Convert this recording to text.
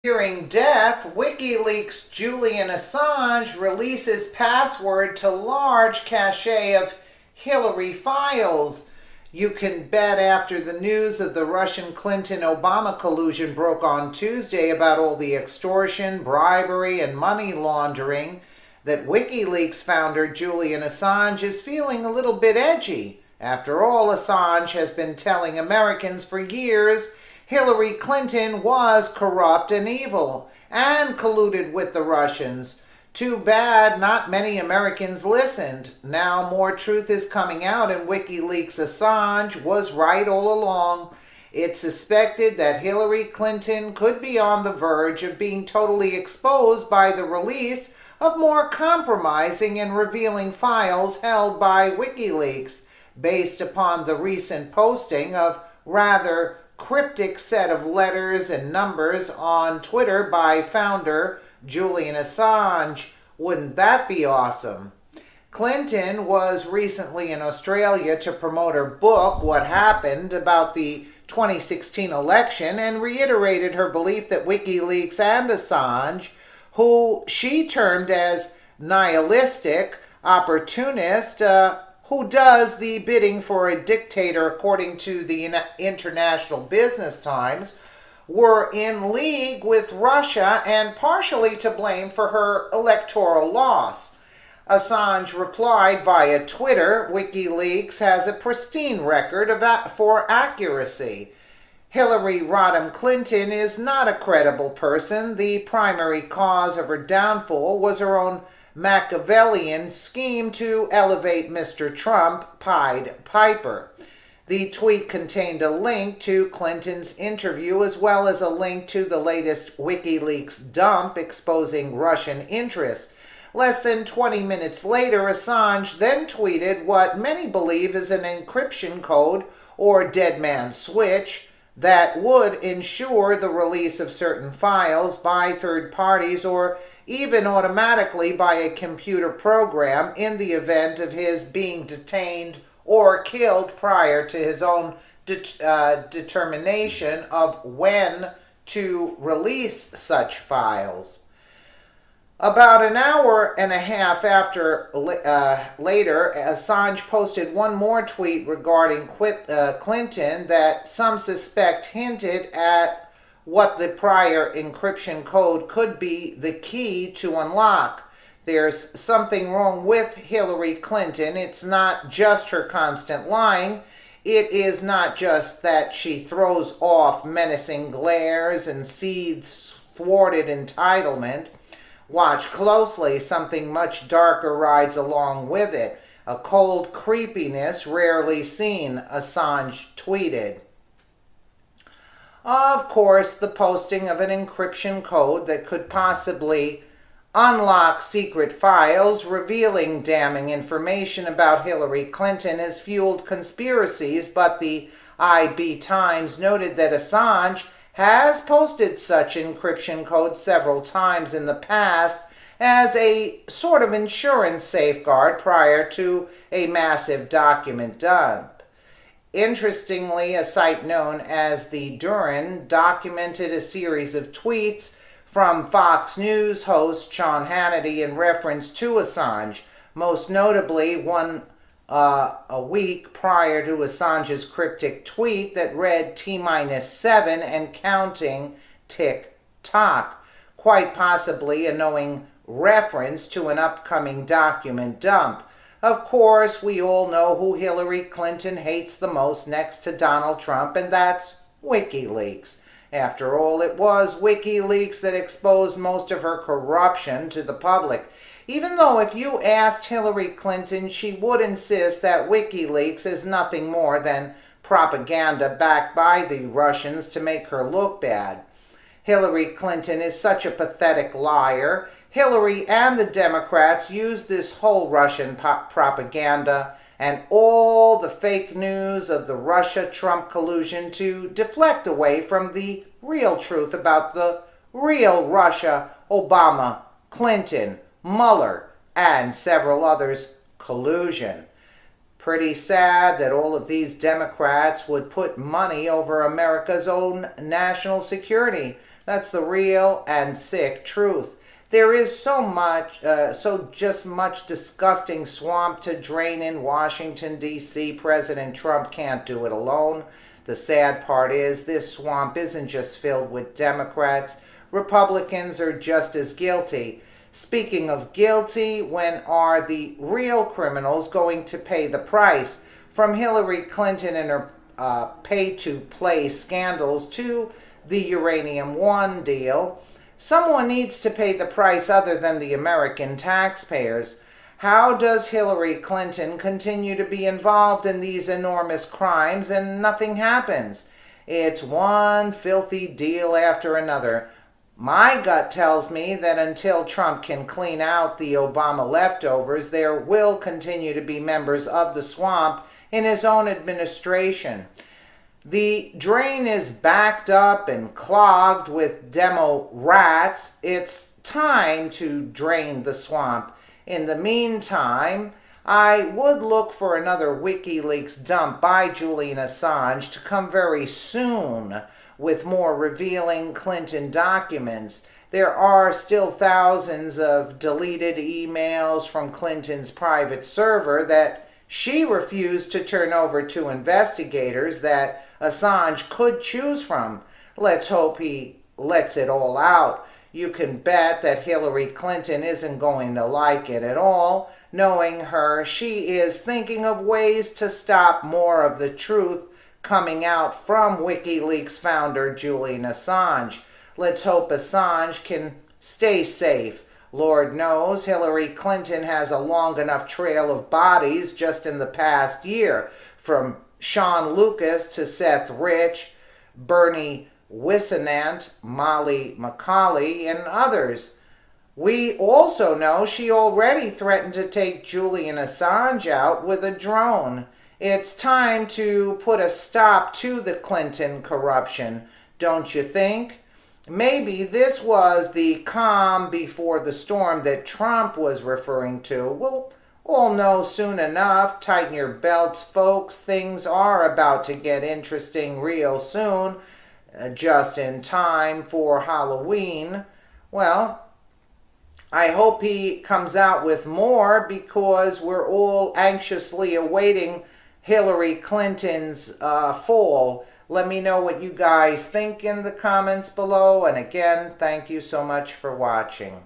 Fearing death, WikiLeaks' Julian Assange releases password to large cache of Hillary files. You can bet after the news of the Russian Clinton-Obama collusion broke on Tuesday about all the extortion, bribery, and money laundering that WikiLeaks founder Julian Assange is feeling a little bit edgy. After all, Assange has been telling Americans for years Hillary Clinton was corrupt and evil and colluded with the Russians. Too bad not many Americans listened. Now more truth is coming out, and WikiLeaks' Assange was right all along. It's suspected that Hillary Clinton could be on the verge of being totally exposed by the release of more compromising and revealing files held by WikiLeaks, based upon the recent posting of rather cryptic set of letters and numbers on Twitter by founder Julian Assange. Wouldn't that be awesome? Clinton was recently in Australia to promote her book, What Happened, about the 2016 election, and reiterated her belief that WikiLeaks and Assange, who she termed as nihilistic, opportunist, who does the bidding for a dictator according to the International Business Times, were in league with Russia and partially to blame for her electoral loss. Assange replied via Twitter, WikiLeaks has a pristine record for accuracy. Hillary Rodham Clinton is not a credible person. The primary cause of her downfall was her own Machiavellian scheme to elevate Mr. Trump Pied Piper. The tweet contained a link to Clinton's interview as well as a link to the latest WikiLeaks dump exposing Russian interests. Less than 20 minutes later, Assange then tweeted what many believe is an encryption code or dead man's switch that would ensure the release of certain files by third parties or even automatically by a computer program in the event of his being detained or killed prior to his own determination of when to release such files. About an hour and a half later, Assange posted one more tweet regarding Clinton that some suspect hinted at what the prior encryption code could be the key to unlock. There's something wrong with Hillary Clinton. It's not just her constant lying. It is not just that she throws off menacing glares and seethes thwarted entitlement. Watch closely, something much darker rides along with it. A cold creepiness rarely seen, Assange tweeted. Of course, the posting of an encryption code that could possibly unlock secret files revealing damning information about Hillary Clinton has fueled conspiracies, but the IB Times noted that Assange has posted such encryption codes several times in the past as a sort of insurance safeguard prior to a massive document dump. Interestingly, a site known as the Duran documented a series of tweets from Fox News host Sean Hannity in reference to Assange, most notably one a week prior to Assange's cryptic tweet that read T-7 and counting tick-tock, quite possibly a knowing reference to an upcoming document dump. Of course, we all know who Hillary Clinton hates the most next to Donald Trump, and that's WikiLeaks. After all, it was WikiLeaks that exposed most of her corruption to the public. Even though if you asked Hillary Clinton, she would insist that WikiLeaks is nothing more than propaganda backed by the Russians to make her look bad. Hillary Clinton is such a pathetic liar. Hillary and the Democrats used this whole Russian propaganda and all the fake news of the Russia-Trump collusion to deflect away from the real truth about the real Russia, Obama, Clinton, Mueller, and several others' collusion. Pretty sad that all of these Democrats would put money over America's own national security. That's the real and sick truth. There is just much disgusting swamp to drain in Washington, D.C. President Trump can't do it alone. The sad part is this swamp isn't just filled with Democrats. Republicans are just as guilty. Speaking of guilty, when are the real criminals going to pay the price? From Hillary Clinton and her pay-to-play scandals to the Uranium One deal, someone needs to pay the price other than the American taxpayers. How does Hillary Clinton continue to be involved in these enormous crimes and nothing happens? It's one filthy deal after another. My gut tells me that until Trump can clean out the Obama leftovers, there will continue to be members of the swamp in his own administration. The drain is backed up and clogged with demo rats. It's time to drain the swamp. In the meantime, I would look for another WikiLeaks dump by Julian Assange to come very soon with more revealing Clinton documents. There are still thousands of deleted emails from Clinton's private server that she refused to turn over to investigators that Assange could choose from. Let's hope he lets it all out. You can bet that Hillary Clinton isn't going to like it at all. Knowing her, she is thinking of ways to stop more of the truth coming out from WikiLeaks founder Julian Assange. Let's hope Assange can stay safe. Lord knows Hillary Clinton has a long enough trail of bodies just in the past year, from Sean Lucas to Seth Rich, Bernie Wissenant, Molly McCauley, and others. We also know she already threatened to take Julian Assange out with a drone. It's time to put a stop to the Clinton corruption, don't you think? Maybe this was the calm before the storm that Trump was referring to. We'll all know soon enough. Tighten your belts, folks. Things are about to get interesting real soon, just in time for Halloween. Well, I hope he comes out with more because we're all anxiously awaiting Hillary Clinton's fall. Let me know what you guys think in the comments below. And again, thank you so much for watching.